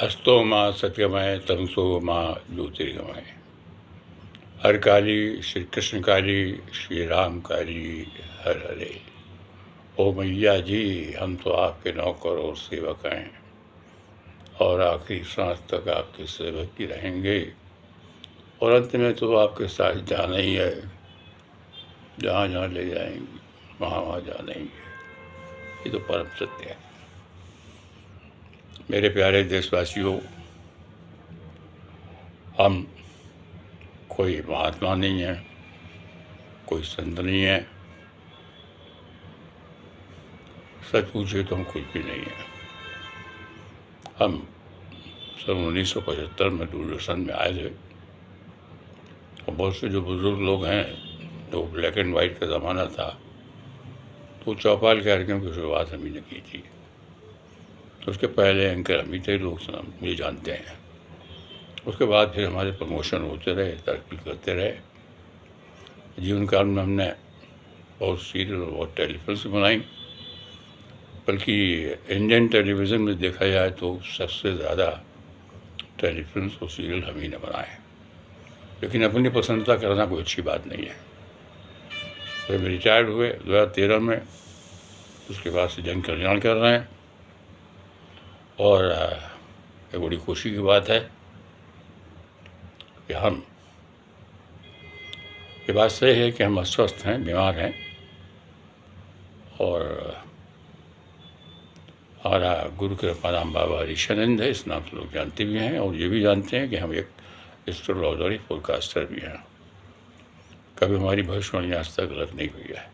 अस्तो माँ सत्यमय तमसो माँ ज्योतिर्गमय। हर काली श्री कृष्ण काली, श्री राम काली, हर हरे। ओ मैया जी, हम तो आपके नौकर और सेवक हैं और आखिरी सांस तक आपके सेवक ही रहेंगे और अंत में तो आपके साथ जाना ही है। जहाँ जहाँ ले जाएंगी वहाँ वहाँ जाना ही है। ये तो परम सत्य है। मेरे प्यारे देशवासियों, हम कोई महात्मा नहीं है, कोई संत नहीं है। सच पूछे तो हम कुछ भी नहीं है। हम सन 1975 में दूरदर्शन में आए थे और बहुत से जो बुज़ुर्ग लोग हैं, जो ब्लैक एंड वाइट का ज़माना था, तो चौपाल कार्यक्रम की शुरुआत हम ही ने की थी। तो उसके पहले एंकर हम ही थे, लोग मुझे जानते हैं। उसके बाद फिर हमारे प्रमोशन होते रहे, तरक्की करते रहे। जीवन काल में हमने बहुत सीरियल और बहुत टेलीफिल्म्स बनाई, बल्कि इंडियन टेलीविज़न में देखा जाए तो सबसे ज़्यादा टेलीफिल्म्स और सीरियल हम ही ने बनाए। लेकिन अपनी पसंदीदा करना कोई अच्छी बात नहीं है। फिर रिटायर्ड हुए 2013 में, उसके बाद से जन कल्याण कर रहे हैं और एक बड़ी खुशी की बात है कि हम, ये बात सही है कि हम अस्वस्थ हैं, बीमार हैं और हमारा गुरु कृपाराम बाबा ऋषानंद है, इस नाम से लोग जानते भी हैं और ये भी जानते हैं कि हम एक एस्ट्रोलॉजर फोरकास्टर भी हैं। कभी हमारी भविष्यवाणी आज तक गलत नहीं हुई है,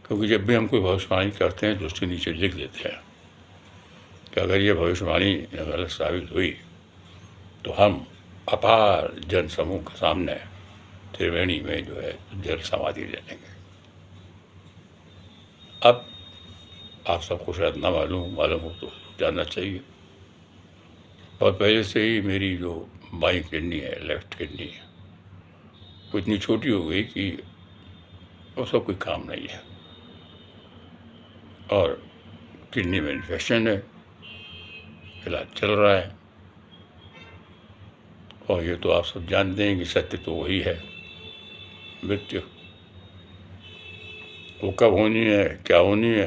क्योंकि जब भी हम कोई भविष्यवाणी करते हैं तो उसके नीचे लिख देते हैं कि अगर ये भविष्यवाणी गलत साबित हुई तो हम अपार जन समूह के सामने त्रिवेणी में जो है जल समाधि ले लेंगे। अब आप सबको शायद ना मालूम हो तो जानना चाहिए। और पहले से ही मेरी जो बाई किडनी है, लेफ्ट किडनी है, वो इतनी छोटी हो गई कि उसका कोई काम नहीं है और किडनी में इन्फेक्शन है, इलाज चल रहा है। और ये तो आप सब जानते हैं कि सत्य तो वही है, मृत्यु। वो कब होनी है, क्या होनी है,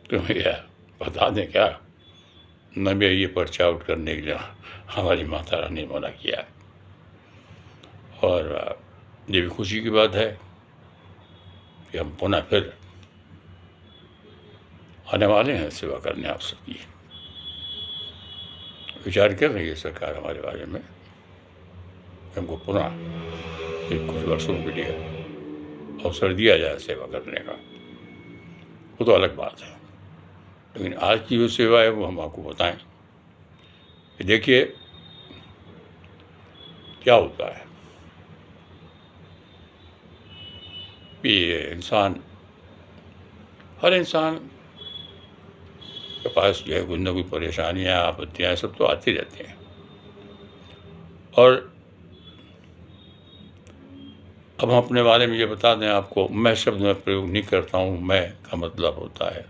तो भैया बता दें क्या? न भी ये पर्चा आउट करने के लिए हमारी माता रानी ने मना किया है। और ये भी खुशी की बात है कि हम पुनः फिर आने वाले हैं सेवा करने आप सबकी। विचार कर रही है सरकार हमारे बारे में, हमको पुनः एक कुछ वर्षों के लिए अवसर दिया जाए सेवा करने का। वो तो अलग बात है, लेकिन आज की जो सेवा है वो हम आपको बताएं कि देखिए क्या होता है। ये इंसान, हर इंसान के पास जो है कुछ न कुछ परेशानियाँ, आपत्तियाँ सब तो आती रहती हैं। और अब हम अपने बारे में ये बता दें आपको, मैं शब्द में प्रयोग नहीं करता हूँ। मैं का मतलब होता है,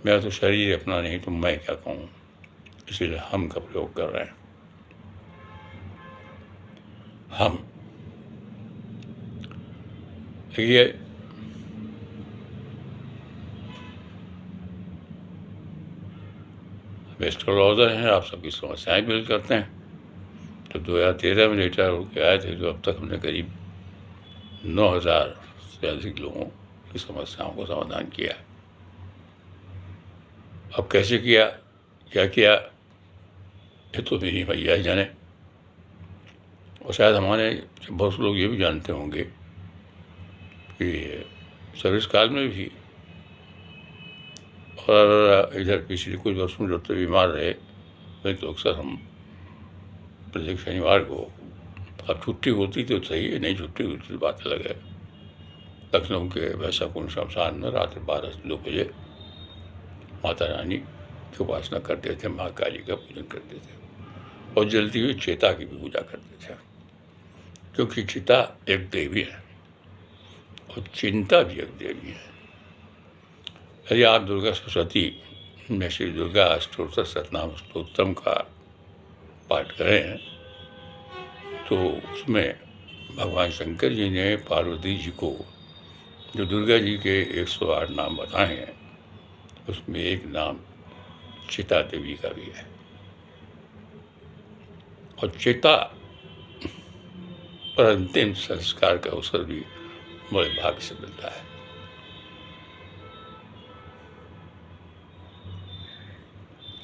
मेरा तो शरीर अपना नहीं तो मैं क्या कहूँ, इसीलिए हम का प्रयोग कर रहे हैं। हम देखिए, एस्ट्रोलॉजर हैं, आप सबकी समस्याएं भी हल करते हैं। तो 2013 में रिटायर होकर आए थे, तो अब तक हमने करीब 9,000 से अधिक लोगों की समस्याओं को समाधान किया। अब कैसे किया, क्या किया, ये तो मेरी भैया ही जाने। और शायद हमारे बहुत से लोग ये भी जानते होंगे कि सर्विस काल में भी और इधर पिछले कुछ वर्षों जब तक बीमार रहे, नहीं तो अक्सर हम प्रत्येक शनिवार को, अब छुट्टी होती तो सही है, नहीं छुट्टी होती तो बात अलग है, लखनऊ के वैसा कुंड शमशान में रात 12 से 2 बजे माता रानी की उपासना करते थे, माँ काली का पूजन करते थे और जलती हुई चिता की भी पूजा करते थे, क्योंकि चिता एक देवी है और चिंता भी एक देवी है। यदि आप दुर्गा सरस्वती में श्री दुर्गा अष्टोत्तर शतनाम स्तोत्रम का पाठ करें तो उसमें भगवान शंकर जी ने पार्वती जी को जो दुर्गा जी के 108 नाम बताए हैं उसमें एक नाम चिता देवी का भी है। और चिता पर अंतिम संस्कार का अवसर भी बड़े भाग्य से मिलता है।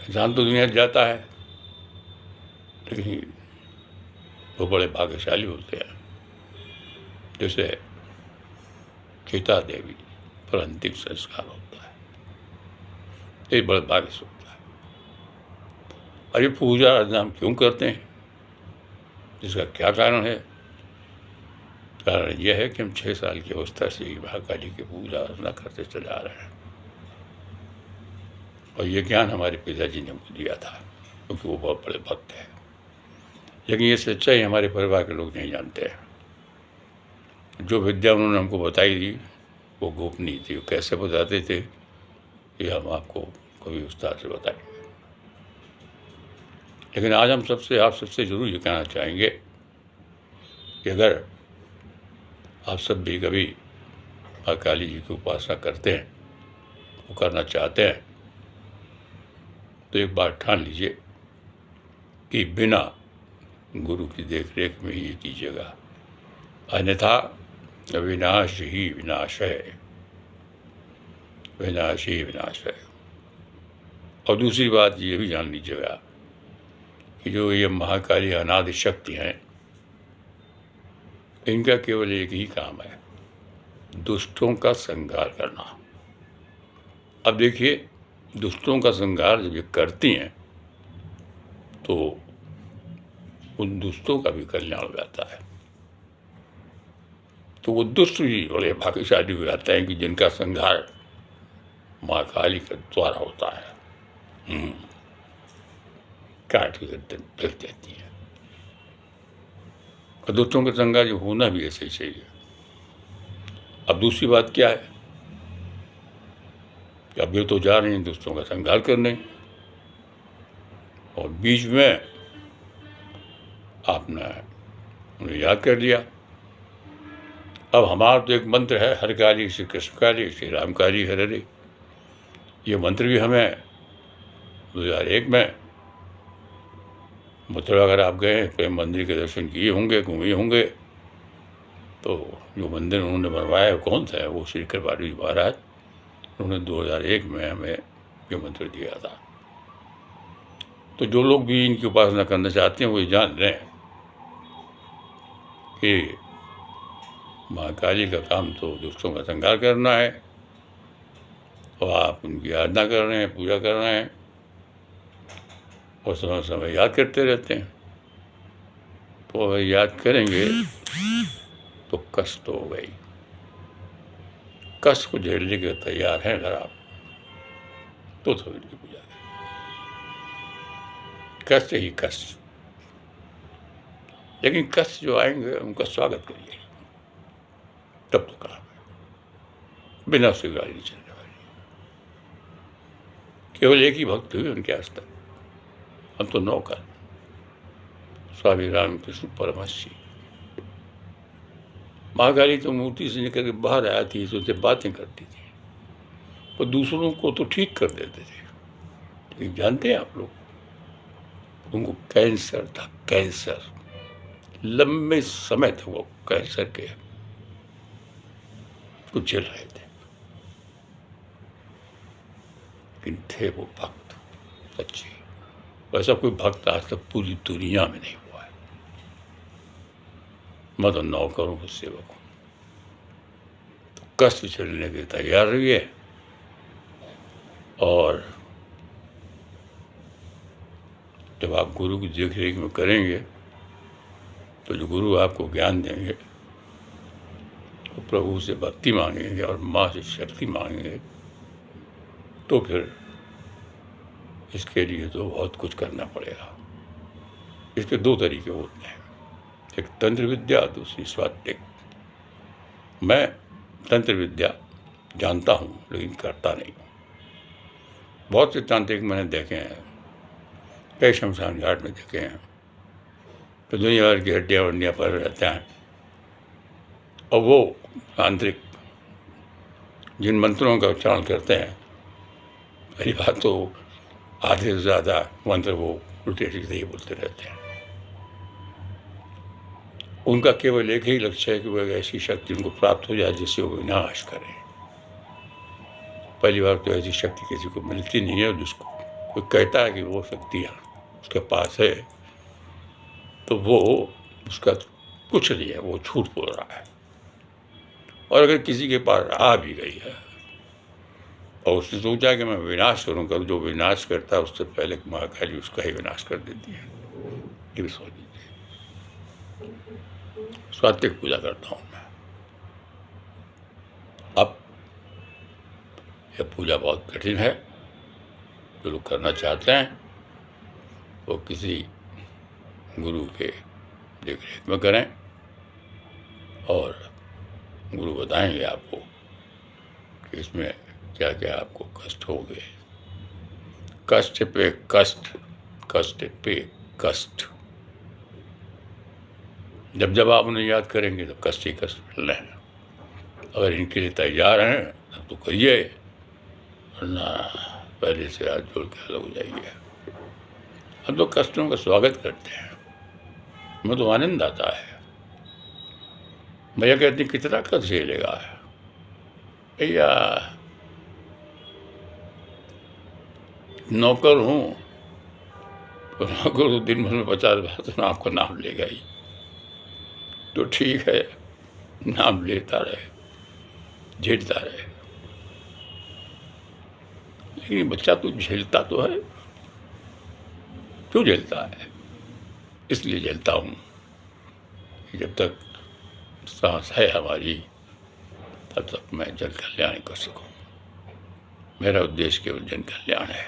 इंसान तो दुनिया जाता है लेकिन वो बड़े भाग्यशाली होते हैं जैसे चिता देवी पर अंतिम संस्कार होता है, ये बड़े भाग्य से होता है। और ये पूजा अर्चना हम क्यों करते हैं, जिसका क्या कारण है? कारण यह है कि हम 6 साल की अवस्था से ही महाकाली की पूजा अर्चना करते चले आ रहे हैं और ये ज्ञान हमारे पिताजी ने हमको दिया था क्योंकि वो बहुत बड़े भक्त हैं। लेकिन ये सच्चाई हमारे परिवार के लोग नहीं जानते हैं। जो विद्या उन्होंने हमको बताई थी वो गोपनीय थी। वो कैसे बताते थे ये हम आपको कभी विस्तार से बताएंगे। लेकिन आज हम आप सबसे जरूर ये कहना चाहेंगे कि अगर आप सब भी कभी माँ काली जी की उपासना करते हैं, वो करना चाहते हैं, तो एक बार ठान लीजिए कि बिना गुरु की देखरेख में ही ये कीजिएगा, अन्यथा विनाश ही विनाश है, विनाश ही विनाश है। और दूसरी बात ये भी जान लीजिएगा कि जो ये महाकाली अनादि शक्ति हैं, इनका केवल एक ही काम है, दुष्टों का संहार करना। अब देखिए, दुष्टों का संहार जब ये करती हैं तो उन दुष्टों का भी कल्याण हो जाता है। तो वो दुष्ट भी बड़े भाग्यशाली हो जाते हैं कि जिनका संहार माँ काली के द्वारा होता है। काट के देख देती है। और दुष्टों का संहार जो होना भी ऐसे ही चाहिए। अब दूसरी बात क्या है कि अब ये तो जा रहे हैं दुष्टों का संहार करने और बीच में आपने उन्हें याद कर लिया। अब हमारा तो एक मंत्र है, हर काली श्री कृष्ण काली श्री राम काली हरे हरे। ये मंत्र भी हमें 2001 में मथुरा अगर आप गए प्रेम मंदिर के दर्शन किए होंगे, घूमे होंगे, तो जो मंदिर उन्होंने बनवाया है कौन सा है, वो श्री कृपालु जी महाराज, उन्होंने 2001 में हमें ये मंत्र दिया था। तो जो लोग भी इनकी उपासना करना चाहते हैं वो ये जान रहे हैं कि माँ काली का काम तो दुष्टों का संहार करना है और आप उनकी आराधना कर रहे हैं, पूजा कर रहे हैं और समय समय याद करते रहते हैं। तो अगर याद करेंगे तो कष्ट हो गई, कष्ट को झेलने के तैयार हैं अगर आप तो इनकी पूजा करें। कष्ट ही कष्ट, लेकिन कष्ट जो आएंगे उनका स्वागत करिए, तब तो काम है। बिना उसकी गाड़ी नहीं चलने वाली। केवल एक ही भक्त हुए उनके आज तक, हम तो नौकर, स्वामी रामकृष्ण परमहंस जी। महाकाली तो मूर्ति से निकल के बाहर आया थी, तो उनसे बातें करती थी और दूसरों को तो ठीक कर देते थे। लेकिन जानते हैं आप लोग, उनको कैंसर था, कैंसर। लंबे समय तक वो कैंसर के कुछ झेल रहे थे, लेकिन थे वो भक्त सच्चे। वैसा कोई भक्त आज तक पूरी दुनिया में नहीं हुआ है। मैं तो नौकर हूँ, सेवक हूँ। तो कष्ट झेलने के तैयार रहिए और जब आप गुरु की देख रेख में करेंगे तो जो गुरु आपको ज्ञान देंगे तो प्रभु से भक्ति मांगेंगे और माँ से शक्ति मांगेंगे, तो फिर इसके लिए तो बहुत कुछ करना पड़ेगा। इसके 2 तरीके होते हैं, एक तंत्र विद्या, दूसरी स्वात्विक। मैं तंत्र विद्या जानता हूँ लेकिन करता नहीं हूँ। बहुत से तांत्रिक मैंने देखे हैं, कई शमशान घाट में देखे हैं, तो दुनिया भर की हड्डियाँ वड्डियाँ पर रहते हैं। और वो तांत्रिक जिन मंत्रों का उच्चारण करते हैं, पहली बात तो आधे से ज़्यादा मंत्र वो उल्टे सीधे ही बोलते रहते हैं। उनका केवल एक ही लक्ष्य है कि वह ऐसी शक्ति उनको प्राप्त हो जाए जिससे वो विनाश करें। पहली बार तो ऐसी शक्ति किसी को मिलती नहीं है, और जिसको कोई कहता है कि वो शक्तियाँ उसके पास है, तो वो उसका कुछ नहीं है, वो झूठ बोल रहा है। और अगर किसी के पास आ भी गई है और उसने सोचा कि मैं विनाश करूँगा, जो विनाश करता है उससे पहले महाकाली उसका ही विनाश कर देती है। ये भी सोच लीजिए। सात्विक पूजा करता हूँ मैं। अब यह पूजा बहुत कठिन है, जो लोग करना चाहते हैं वो किसी गुरु के देख रेख में करें, और गुरु बताएंगे आपको कि इसमें क्या क्या आपको कष्ट हो गए। कष्ट पे कष्ट, कष्ट पे कष्ट। जब जब आप उन्हें याद करेंगे तो कष्ट ही कष्ट मिलने हैं। अगर इनके लिए तैयार हैं तब तो करिए, वरना पहले से हाथ जोड़ के अलग हो जाइए। हम तो कष्टों का स्वागत करते हैं, हमें तो आनंद आता है। भैया कहते कितना कष्ट झेलेगा भैया, नौकर हूँ तो नौकर तो दिन भर में 50 बार तो आपका नाम लेगा ही, तो ठीक है, नाम लेता रहे, झेलता रहे। लेकिन बच्चा तो झेलता तो है। क्यों झेलता है? इसलिए झेलता हूँ कि जब तक सांस है हमारी, तब तक मैं जन कल्याण कर सकूँ। मेरा उद्देश्य केवल जन कल्याण है,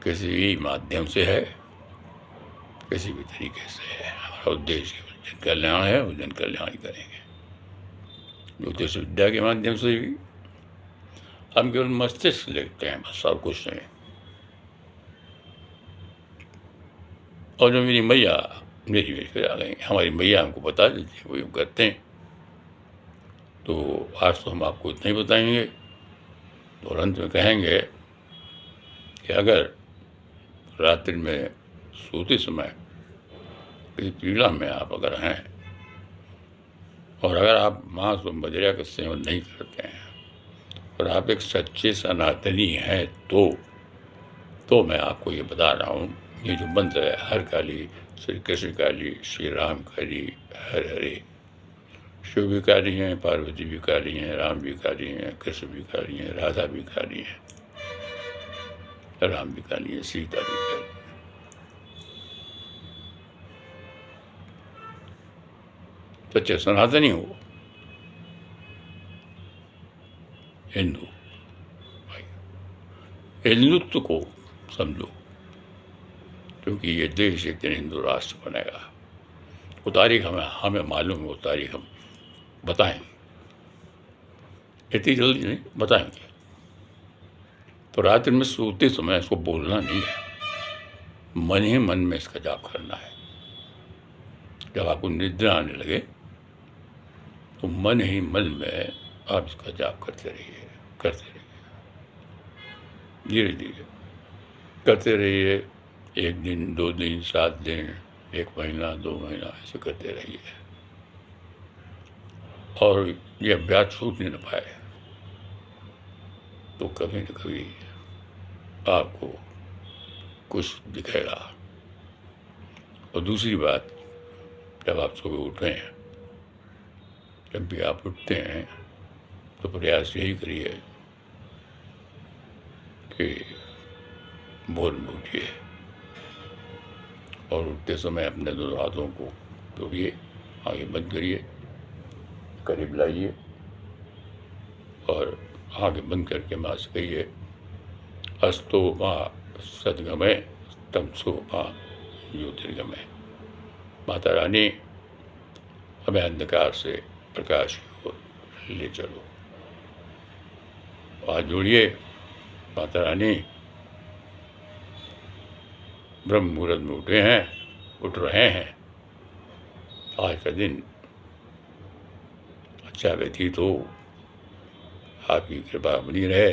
किसी भी माध्यम से है, किसी भी तरीके से है। हमारा उद्देश्य केवल जन कल्याण है, वो जन कल्याण ही करेंगे। ज्योतिष विद्या के माध्यम से भी हम केवल मस्तिष्क देखते हैं, बस, और कुछ नहीं। और जो मेरी मैया आ गई, हमारी मैया हमको बता देती है, वही करते हैं। तो आज तो हम आपको इतना ही बताएंगे, तो अंत में कहेंगे कि अगर रात्रि में सोते समय किसी पीड़ा में आप अगर हैं, और अगर आप मांस और बजरा का सेवन नहीं करते हैं, और आप एक सच्चे सनातनी हैं, तो मैं आपको ये बता रहा हूँ, ये जो मंत्र है, हर काली, श्री कृष्ण काली, श्री राम काली, हर हरे। शिव भी काली हैं, पार्वती भी काली हैं, राम भी काली हैं, कृष्ण भी काली हैं, राधा भी काली हैं, राम भी काली है, सीता भी काली है। सच्चे सनातनी हो, हिंदू भाई, हिंदुत्व को समझो, क्योंकि ये देश एक दिन हिंदू राष्ट्र बनेगा। वो तारीख हमें मालूम है, वो तारीख हम बताएंगे, इतनी जल्दी नहीं बताएंगे। तो रात्रि में सोते समय इसको बोलना नहीं है, मन ही मन में इसका जाप करना है। जब आपको निद्रा आने लगे तो मन ही मन में आप इसका जाप करते रहिए, धीरे धीरे करते रहिए। 1 दिन, 2 दिन, 7 दिन, 1 महीना, 2 महीना, ऐसे करते रहिए। और ये अभ्यास छूट नहीं पाए तो कभी न कभी आपको कुछ दिखेगा। और दूसरी बात, जब आप सुबह उठें, जब भी आप उठते हैं तो प्रयास यही करिए कि भोर में उठिए, और उठते समय अपने दोनों हाथों को जोड़िए, आगे बंद करिए, करीब लाइए, और आगे बंद करके माँ से कहिए, अस्तो माँ सद्गमय तमसो माँ ज्योतिर्गमय। माता रानी, हमें अंधकार से प्रकाश की ओर ले चलो। हाथ जोड़िए माता रानी ब्रह्म मुहूर्त में उठे हैं, उठ रहे हैं। आज का दिन अच्छा व्यतीत हो, आपकी कृपा बनी रहे,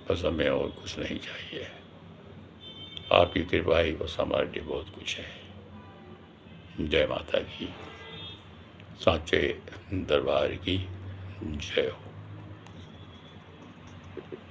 बस हमें और कुछ नहीं चाहिए। आपकी कृपा ही बस हमारे लिए बहुत कुछ है। जय माता की, सांचे दरबार की जय हो।